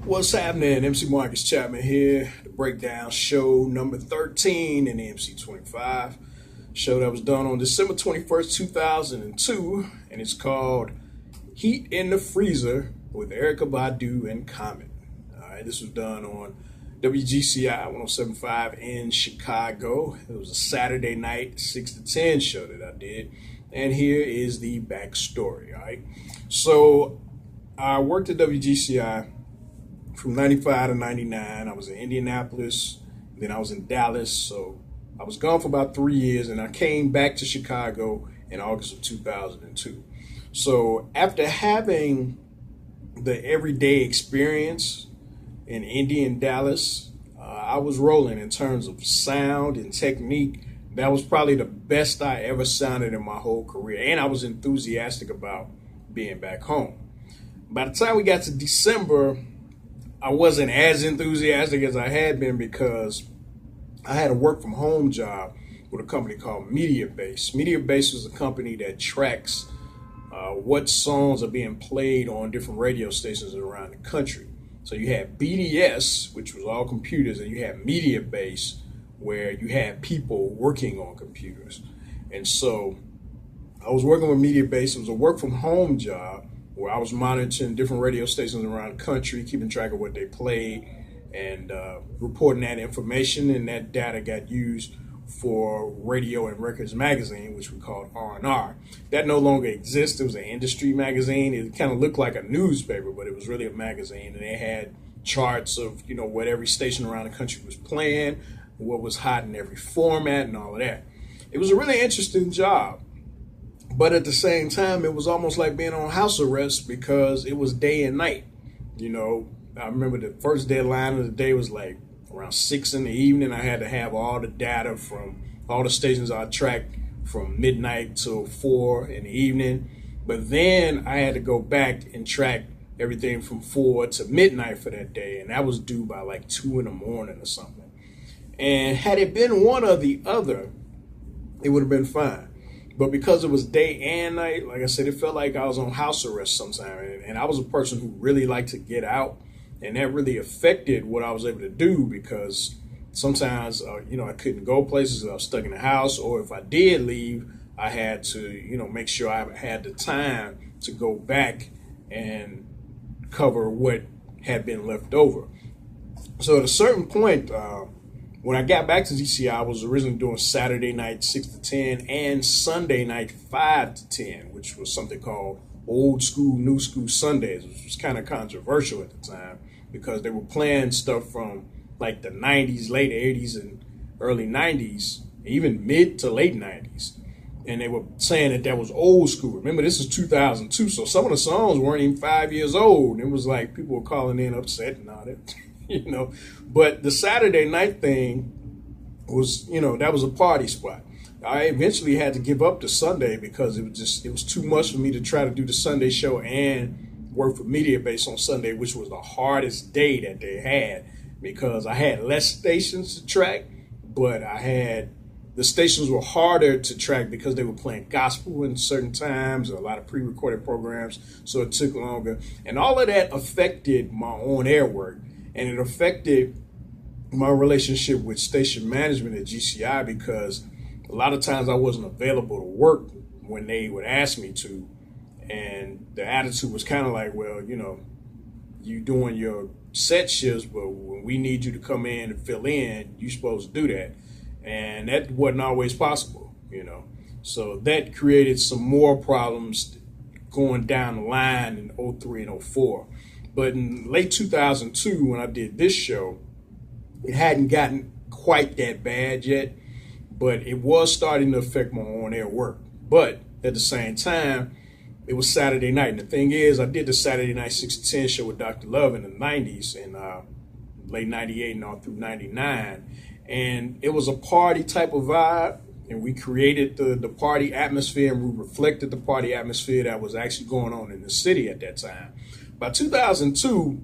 What's happening? MC Marcus Chapman here. The breakdown show number 13 in the MC25. Show that was done on December 21st, 2002, and it's called Heat in the Freezer with Erykah Badu and Common. All right, this was done on WGCI 107.5 in Chicago. It was a Saturday night 6 to 10 show that I did. And here is the backstory. All right. So I worked at WGCI from 95 to 99. I was in Indianapolis, then I was in Dallas. So I was gone for about 3 years, and I came back to Chicago in August of 2002. So after having the everyday experience in Indy and Dallas, I was rolling in terms of sound and technique. That was probably the best I ever sounded in my whole career. And I was enthusiastic about being back home. By the time we got to December, I wasn't as enthusiastic as I had been because I had a work from home job with a company called MediaBase. MediaBase is a company that tracks what songs are being played on different radio stations around the country. So you had BDS, which was all computers, and you had MediaBase, where you had people working on computers. And so I was working with MediaBase. It was a work from home job where I was monitoring different radio stations around the country, keeping track of what they played and reporting that information. And that data got used for Radio and Records magazine, which we called R&R. That no longer exists. It was an industry magazine. It kind of looked like a newspaper, but it was really a magazine. And they had charts of, what every station around the country was playing, what was hot in every format and all of that. It was a really interesting job. But at the same time, it was almost like being on house arrest because it was day and night. I remember the first deadline of the day was like around 6 in the evening. I had to have all the data from all the stations I tracked from midnight till 4 in the evening. But then I had to go back and track everything from 4 to midnight for that day. And that was due by like 2 in the morning or something. And had it been one or the other, it would have been fine. But because it was day and night, like I said, it felt like I was on house arrest sometimes. And I was a person who really liked to get out. And that really affected what I was able to do because sometimes, I couldn't go places. I was stuck in the house. Or if I did leave, I had to, make sure I had the time to go back and cover what had been left over. So at a certain point, when I got back to DCI, I was originally doing Saturday night 6 to 10 and Sunday night 5 to 10, which was something called Old School, New School Sundays, which was kind of controversial at the time because they were playing stuff from like the 90s, late 80s and early 90s, even mid to late 90s. And they were saying that was old school. Remember, this is 2002, so some of the songs weren't even 5 years old. And it was like people were calling in upset and all that. But the Saturday night thing was, that was a party spot. I eventually had to give up the Sunday because it was too much for me to try to do the Sunday show and work for MediaBase on Sunday, which was the hardest day that they had because I had less stations to track, but the stations were harder to track because they were playing gospel in certain times, a lot of pre-recorded programs, so it took longer. And all of that affected my on-air work. And it affected my relationship with station management at GCI because a lot of times I wasn't available to work when they would ask me to. And the attitude was kind of like, well, you doing your set shifts, but when we need you to come in and fill in, you're supposed to do that. And that wasn't always possible, So that created some more problems going down the line in 03 and 04. But in late 2002, when I did this show, it hadn't gotten quite that bad yet, but it was starting to affect my on-air work. But at the same time, it was Saturday night. And the thing is, I did the Saturday night 6 to 10 show with Dr. Love in the 90s, in late 98 and all through 99. And it was a party type of vibe. And we created the party atmosphere, and we reflected the party atmosphere that was actually going on in the city at that time. By 2002,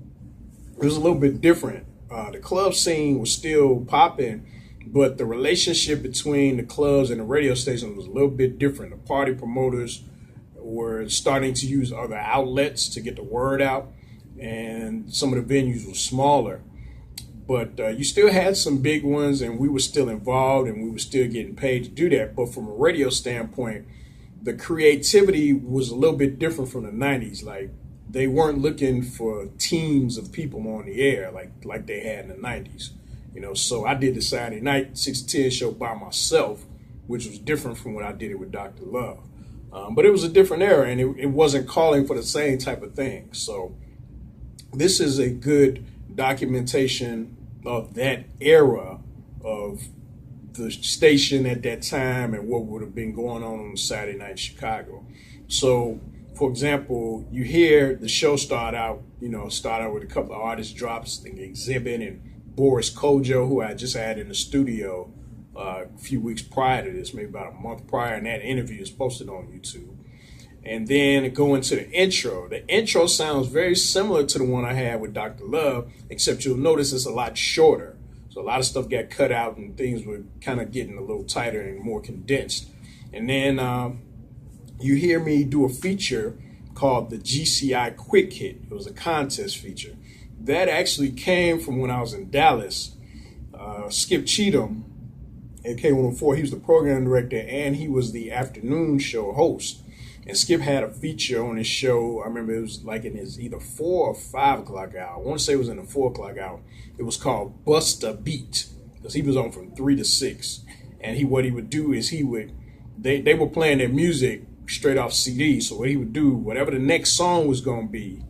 it was a little bit different. The club scene was still popping, but the relationship between the clubs and the radio station was a little bit different. The party promoters were starting to use other outlets to get the word out. and some of the venues were smaller. But you still had some big ones, and we were still involved, and we were still getting paid to do that. But from a radio standpoint, the creativity was a little bit different from the 90s. Like, they weren't looking for teams of people on the air like they had in the 90s. So I did the Saturday night 6 to 10 show by myself, which was different from when I did it with Dr. Love. But it was a different era, and it wasn't calling for the same type of thing. So this is a good documentation of that era of the station at that time and what would have been going on Saturday night in Chicago. So, for example, you hear the show start out with a couple of artist drops, the Exhibit and Boris Kojo, who I just had in the studio a few weeks prior to this, maybe about a month prior, and that interview is posted on YouTube. And then go into the intro. The intro sounds very similar to the one I had with Dr. Love, except you'll notice it's a lot shorter. So a lot of stuff got cut out and things were kind of getting a little tighter and more condensed. And then you hear me do a feature called the GCI Quick Hit. It was a contest feature. That actually came from when I was in Dallas. Skip Cheatham at K104, he was the program director and he was the afternoon show host. And Skip had a feature on his show. I remember it was like in his either 4 or 5 o'clock hour. I want to say it was in the 4 o'clock hour. It was called Bust a Beat because he was on from 3 to 6. And what he would do is they were playing their music straight off CD. So what he would do, whatever the next song was going to be,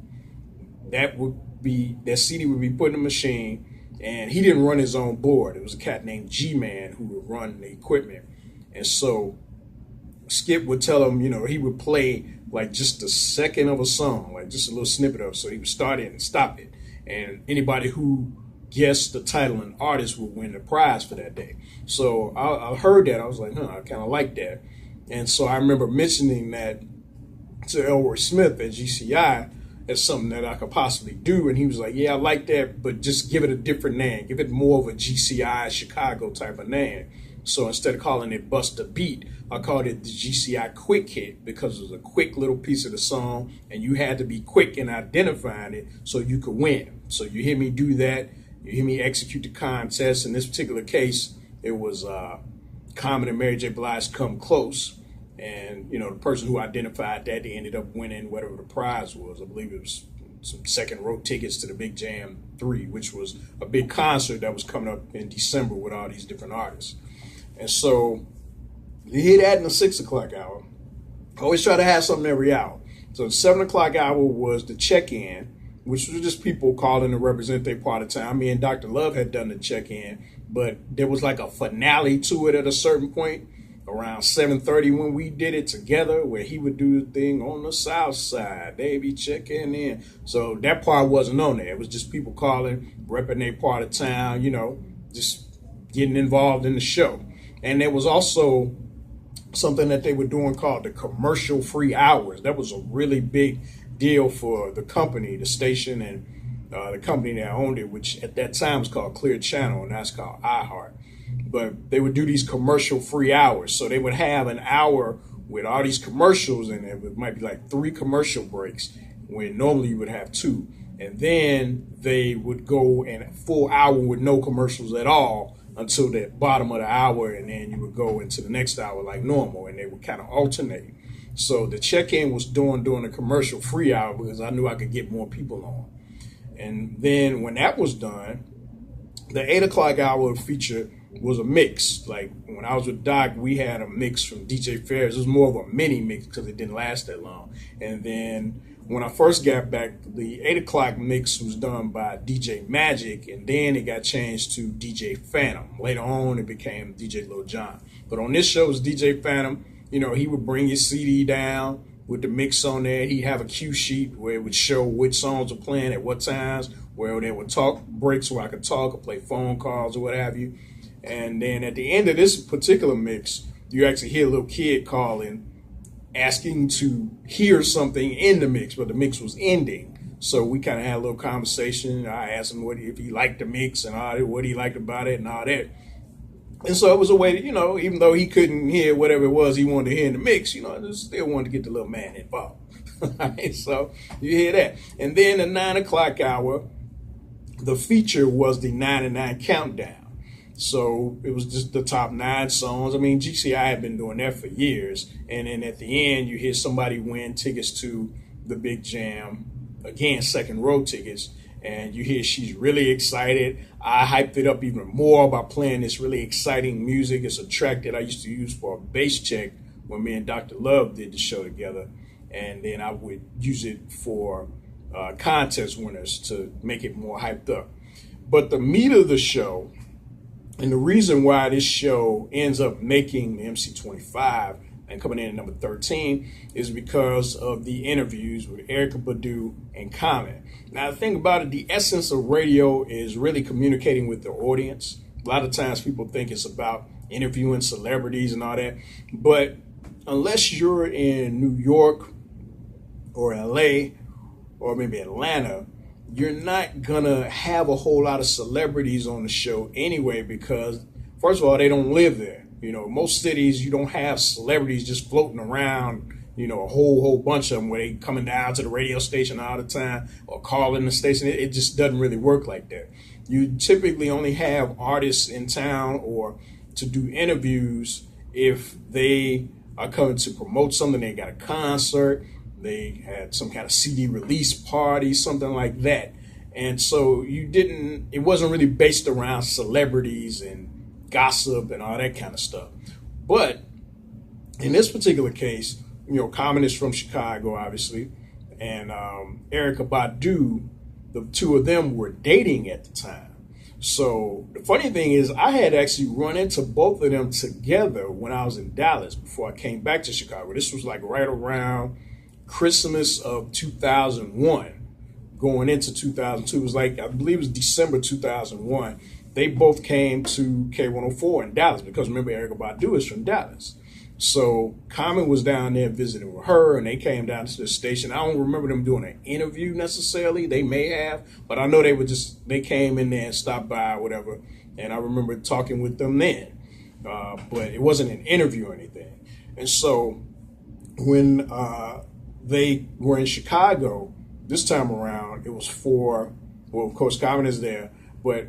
that CD would be put in the machine. And he didn't run his own board. It was a cat named G-Man who would run the equipment. And so Skip would tell him, he would play like just a second of a song, like just a little snippet of it. So he would start it and stop it. And anybody who guessed the title and artist would win the prize for that day. So I heard that. I was like, I kind of like that. And so I remember mentioning that to Elroy Smith at GCI as something that I could possibly do. And he was like, yeah, I like that, but just give it a different name. Give it more of a GCI Chicago type of name. So instead of calling it Bust a Beat, I called it the GCI Quick Hit because it was a quick little piece of the song and you had to be quick in identifying it so you could win. So you hear me do that. You hear me execute the contest. In this particular case, it was Common and Mary J. Blige, Come Close. And, the person who identified that, they ended up winning whatever the prize was. I believe it was some second row tickets to the Big Jam 3, which was a big concert that was coming up in December with all these different artists. And so you hear that in the 6 o'clock hour. I always try to have something every hour. So the 7 o'clock hour was the check-in, which was just people calling to represent their part of town. Me and Dr. Love had done the check-in, but there was like a finale to it at a certain point around 7:30 when we did it together, where he would do the thing on the south side. They be checking in. So that part wasn't on there. It was just people calling, repping their part of town, just getting involved in the show. And there was also something that they were doing called the commercial-free hours. That was a really big deal for the company, the station, and the company that owned it, which at that time was called Clear Channel, and that's called iHeart. But they would do these commercial-free hours. So they would have an hour with all these commercials, and it might be like 3 commercial breaks, when normally you would have 2. And then they would go in a full hour with no commercials at all until the bottom of the hour, and then you would go into the next hour like normal, and they would kind of alternate. So the check-in was during the commercial-free hour because I knew I could get more people on. And then when that was done, the 8 o'clock hour feature was a mix. Like when I was with Doc, we had a mix from DJ Ferris. It was more of a mini mix because it didn't last that long. And then when I first got back, the 8 o'clock mix was done by DJ Magic, and then it got changed to DJ Phantom. Later on, it became DJ Lil Jon. But on this show, it was DJ Phantom. He would bring his CD down with the mix on there. He'd have a cue sheet where it would show which songs were playing at what times, where there were talk breaks where I could talk or play phone calls or what have you. And then at the end of this particular mix, you actually hear a little kid calling, asking to hear something in the mix, but the mix was ending. So we kind of had a little conversation. I asked him if he liked the mix and all that, what he liked about it and all that. And so it was a way to, even though he couldn't hear whatever it was he wanted to hear in the mix, I just still wanted to get the little man involved. Right, so you hear that. And then the 9 o'clock hour, the feature was the 99 countdown. So it was just the top 9 songs. I mean, GCI had been doing that for years. And then at the end, you hear somebody win tickets to the big jam, again, second row tickets. And you hear she's really excited. I hyped it up even more by playing this really exciting music. It's a track that I used to use for a bass check when me and Dr. Love did the show together. And then I would use it for contest winners to make it more hyped up. But the meat of the show, and the reason why this show ends up making the MC25 and coming in at number 13 is because of the interviews with Erykah Badu and Common. Now, the thing about it, the essence of radio is really communicating with the audience. A lot of times people think it's about interviewing celebrities and all that. But unless you're in New York or LA or maybe Atlanta, you're not gonna have a whole lot of celebrities on the show anyway, because first of all, they don't live there. You know, most cities, you don't have celebrities just floating around, you know, a whole bunch of them where they coming down to the radio station all the time or calling the station. It just doesn't really work like that. You typically only have artists in town or to do interviews if they are coming to promote something. They got a concert, they had some kind of CD release party, something like that. And so it wasn't really based around celebrities and gossip and all that kind of stuff. But in this particular case, you know, Common is from Chicago, obviously, and Erykah Badu, the two of them were dating at the time. So the funny thing is, I had actually run into both of them together when I was in Dallas before I came back to Chicago. This was like right around Christmas of 2001, going into 2002. It was like, I believe it was December 2001. They both came to K104 in Dallas because remember, Erykah Badu is from Dallas. So Common was down there visiting with her, and they came down to the station. I don't remember them doing an interview necessarily. They may have, but I know they came in there and stopped by or whatever. And I remember talking with them then, but it wasn't an interview or anything. And so when they were in Chicago this time around, it was for, well, of course, Common is there, but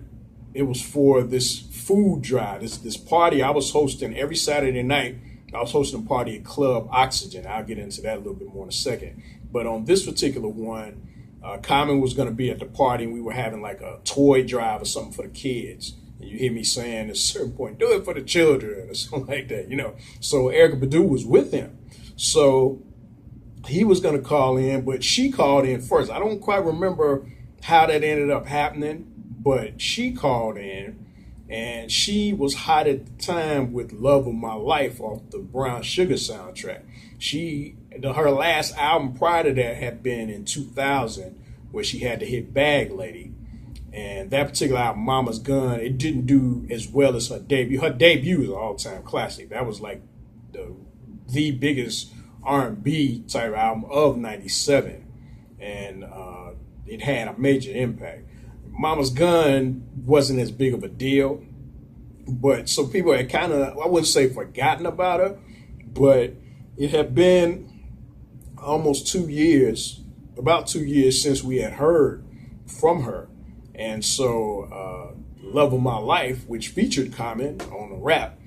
it was for this food drive, this party I was hosting every Saturday night. I was hosting a party at Club Oxygen. I'll get into that a little bit more in a second. But on this particular one, Common was going to be at the party, and we were having like a toy drive or something for the kids. And you hear me saying at a certain point, do it for the children or something like that, you know. So Erykah Badu was with him. So he was going to call in, but she called in first. I don't quite remember how that ended up happening, but she called in. And she was hot at the time with Love of My Life off the Brown Sugar soundtrack. Her last album prior to that had been in 2000, where she had the hit Bag Lady. And that particular album, Mama's Gun, it didn't do as well as her debut. Her debut is an all-time classic. That was like the biggest R&B type album of 97. And it had a major impact. Mama's Gun wasn't as big of a deal, but so people had kind of, I wouldn't say forgotten about her, but it had been almost 2 years, about 2 years since we had heard from her. And so Love of My Life, which featured Common on the rap,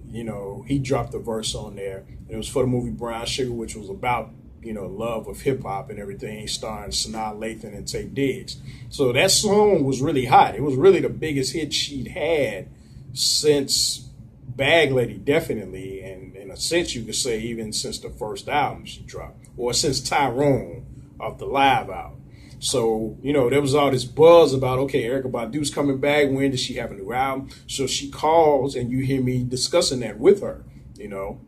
you know, he dropped a verse on there. It was for the movie Brown Sugar, which was about, you know, love of hip hop and everything, starring Sanaa Lathan and Taye Diggs. So that song was really hot. It was really the biggest hit she'd had since Bag Lady, definitely. And in a sense, you could say even since the first album she dropped, or since Tyrone off the live album. So, you know, there was all this buzz about, okay, Erykah Badu's coming back. When does she have a new album? So she calls, and you hear me discussing that with her, you know.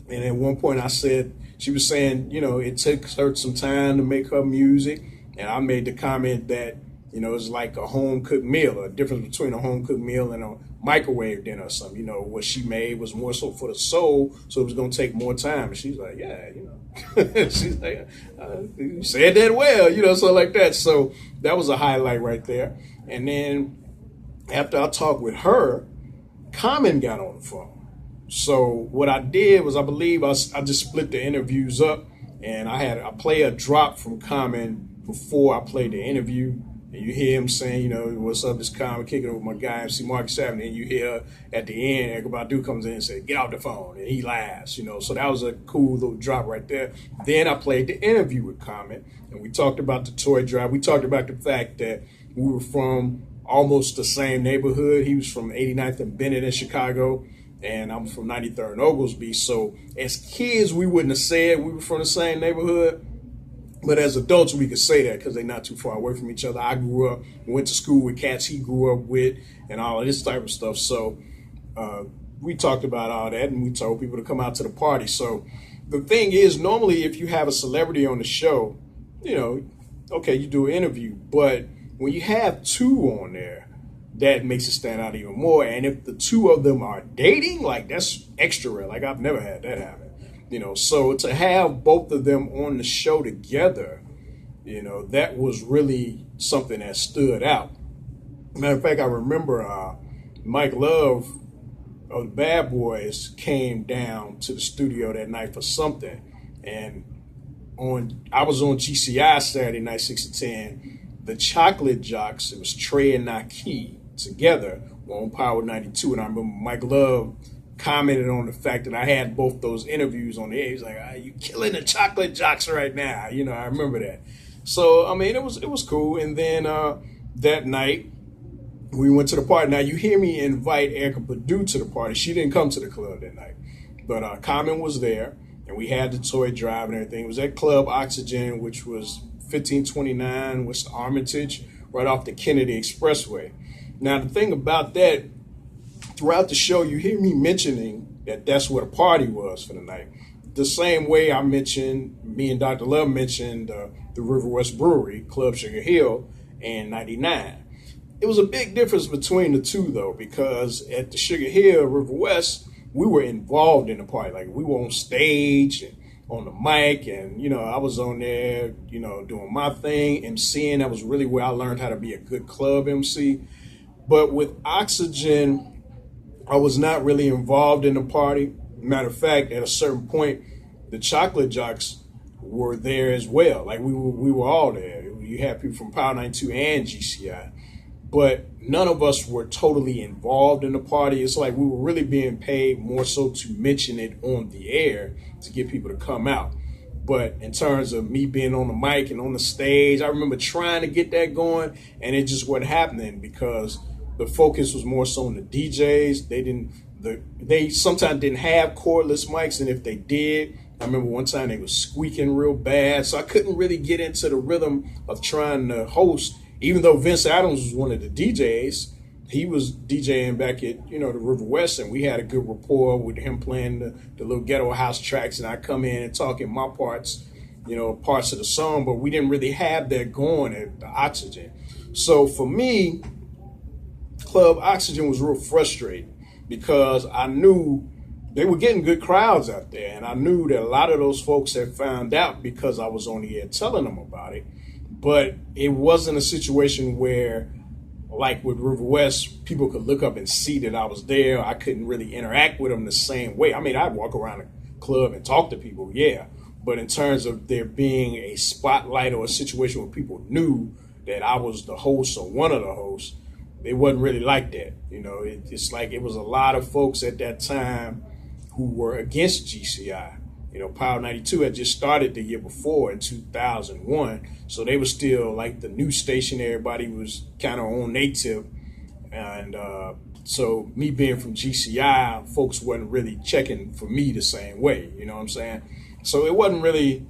And at one point I said, she was saying, you know, it took her some time to make her music. And I made the comment that, you know, it's like a home-cooked meal, a difference between a home-cooked meal and a microwave dinner or something. You know, what she made was more so for the soul, so it was going to take more time. And she's like, yeah, you know. She's like, you said that well, you know, so like that. So that was a highlight right there. And then after I talked with her, Common got on the phone. So what I did was, I believe I just split the interviews up, And I play a drop from Common before I play the interview. And you hear him saying, you know, what's up, this Common, kicking it with my guy, MC Marcus Chapman. And you hear at the end, Erykah Badu comes in and says, get off the phone. And he laughs, you know. So that was a cool little drop right there. Then I played the interview with Common. And we talked about the toy drive. We talked about the fact that we were from almost the same neighborhood. He was from 89th and Bennett in Chicago. And I'm from 93rd and Oglesby. So as kids, we wouldn't have said we were from the same neighborhood. But as adults, we could say that because they're not too far away from each other. I grew up, went to school with cats he grew up with and all of this type of stuff. So we talked about all that, and we told people to come out to the party. So the thing is, normally if you have a celebrity on the show, you know, okay, you do an interview. But when you have two on there, that makes it stand out even more. And if the two of them are dating, like that's extra rare. Like I've never had that happen, you know. So to have both of them on the show together, you know, that was really something that stood out. Matter of fact, I remember Mike Love of the Bad Boys came down to the studio that night for something. And I was on GCI Saturday night, 6 to 10. The Chocolate Jocks, it was Trey and Naki together, were on Power 92. And I remember Mike Love commented on the fact that I had both those interviews on the air. He's like, you killing the Chocolate Jocks right now. You know, I remember that. So, I mean, it was cool. And then that night, we went to the party. Now, you hear me invite Erykah Badu to the party. She didn't come to the club that night. But Common was there, and we had the toy drive and everything. It was at Club Oxygen, which was 1529 West Armitage, right off the Kennedy Expressway. Now, the thing about that, throughout the show, you hear me mentioning that that's what a party was for the night. The same way I mentioned, me and Dr. Love mentioned the River West Brewery, Club Sugar Hill, and 99. It was a big difference between the two, though, because at the Sugar Hill, River West, we were involved in the party. Like, we were on stage and on the mic, and, you know, I was on there, you know, doing my thing, MCing. That was really where I learned how to be a good club MC. But with Oxygen, I was not really involved in the party. Matter of fact, at a certain point, the Chocolate Jocks were there as well. Like, we were all there. You had people from Power 92 and GCI. But none of us were totally involved in the party. It's like we were really being paid more so to mention it on the air to get people to come out. But in terms of me being on the mic and on the stage, I remember trying to get that going, and it just wasn't happening because the focus was more so on the DJs. They sometimes didn't have cordless mics, and if they did, I remember one time they was squeaking real bad, so I couldn't really get into the rhythm of trying to host. Even though Vince Adams was one of the DJs, he was DJing back at, you know, the River West, and we had a good rapport with him playing the little ghetto house tracks, and I come in and talk in my parts, you know, parts of the song, but we didn't really have that going at the Oxygen. So for me, Club Oxygen was real frustrating because I knew they were getting good crowds out there, and I knew that a lot of those folks had found out because I was on the air telling them about it. But it wasn't a situation where, like with River West, people could look up and see that I was there. I couldn't really interact with them the same way. I mean, I'd walk around the club and talk to people, yeah. But in terms of there being a spotlight or a situation where people knew that I was the host or one of the hosts, it wasn't really like that. You know, it's like it was a lot of folks at that time who were against GCI. You know, Power 92 had just started the year before in 2001. So they were still like the new station. Everybody was kind of on their tip. And so me being from GCI, folks wasn't really checking for me the same way. You know what I'm saying? So it wasn't really,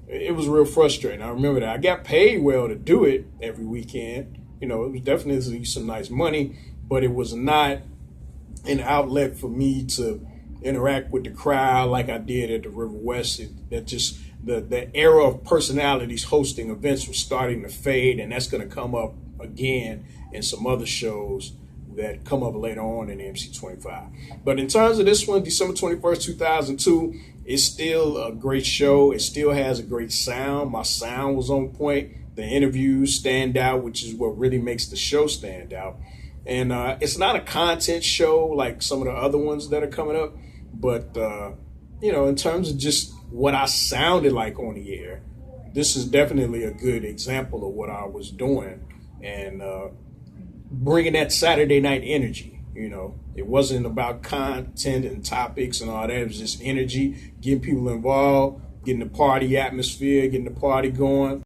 it was real frustrating. I remember that. I got paid well to do it every weekend. You know, it was definitely some nice money, but it was not an outlet for me to interact with the crowd like I did at the River West. The era of personalities hosting events was starting to fade, and that's going to come up again in some other shows that come up later on in MC25. But in terms of this one, December 21st, 2002, it's still a great show. It still has a great sound. My sound was on point. The interviews stand out, which is what really makes the show stand out. And it's not a content show like some of the other ones that are coming up. But, you know, in terms of just what I sounded like on the air. This is definitely a good example of what I was doing, and bringing that Saturday night energy. It wasn't about content and topics and all that. It was just energy, getting people involved, getting the party atmosphere, getting the party going.